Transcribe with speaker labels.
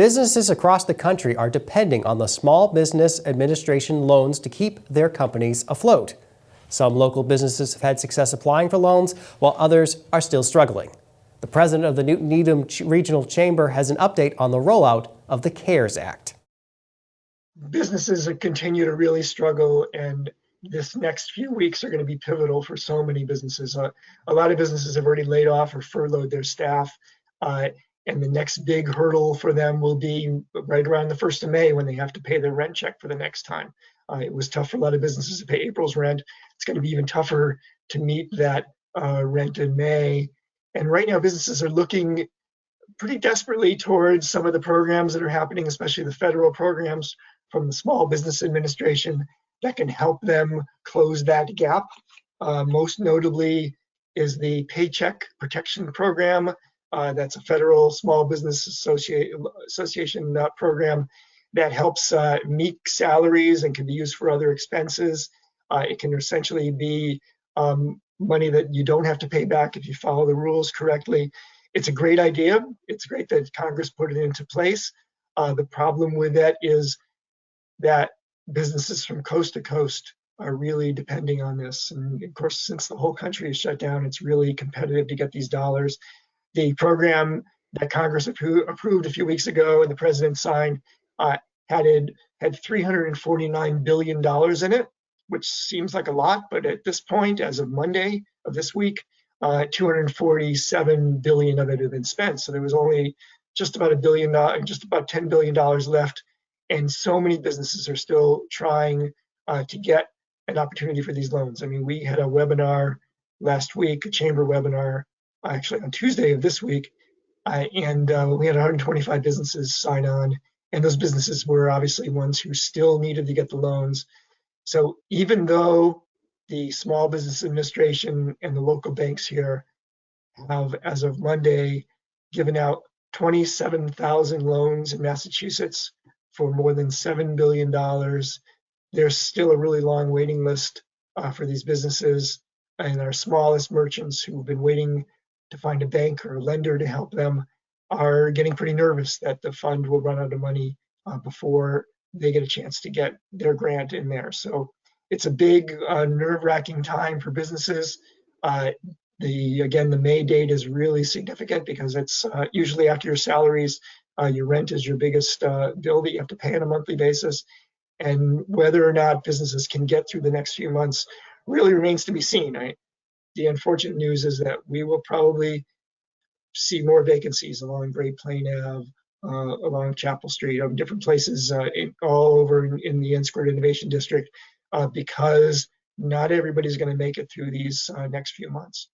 Speaker 1: Businesses across the country are depending on the Small Business Administration loans to keep their companies afloat. Some local businesses have had success applying for loans, while others are still struggling. The president of the Newton-Needham Regional Chamber has an update on the rollout of the CARES Act.
Speaker 2: Businesses continue to really struggle, and this next few weeks are going to be pivotal for so many businesses. A lot of businesses have already laid off or furloughed their staff, and the next big hurdle for them will be right around the 1st of May when they have to pay their rent check for the next time. It was tough for a lot of businesses to pay April's rent. It's going to be even tougher to meet that rent in May. And right now, businesses are looking pretty desperately towards some of the programs that are happening, especially the federal programs from the Small Business Administration that can help them close that gap. Most notably is the Paycheck Protection Program. That's a federal Small Business Association program that helps meet salaries and can be used for other expenses. It can essentially be money that you don't have to pay back if you follow the rules correctly. It's a great idea. It's great that Congress put it into place. The problem with that is that businesses from coast to coast are really depending on this. And of course, since the whole country is shut down, it's really competitive to get these dollars. The program that Congress approved a few weeks ago and the president signed had $349 billion in it, which seems like a lot, but at this point, as of Monday of this week, 247 billion of it had been spent. So there was only just about $10 billion left. And so many businesses are still trying to get an opportunity for these loans. I mean, we had a webinar last week, a chamber webinar, actually on Tuesday of this week, and we had 125 businesses sign on. And those businesses were obviously ones who still needed to get the loans. So even though the Small Business Administration and the local banks here have, as of Monday, given out 27,000 loans in Massachusetts for more than $7 billion, there's still a really long waiting list for these businesses, and our smallest merchants who've been waiting to find a bank or a lender to help them are getting pretty nervous that the fund will run out of money before they get a chance to get their grant in there. So it's a big nerve-wracking time for businesses. Again, the May date is really significant because it's usually after your salaries. Your rent is your biggest bill that you have to pay on a monthly basis. And whether or not businesses can get through the next few months really remains to be seen. The unfortunate news is that we will probably see more vacancies along Great Plain Ave, along Chapel Street, different places all over in the N-Squared Innovation District, because not everybody's going to make it through these next few months.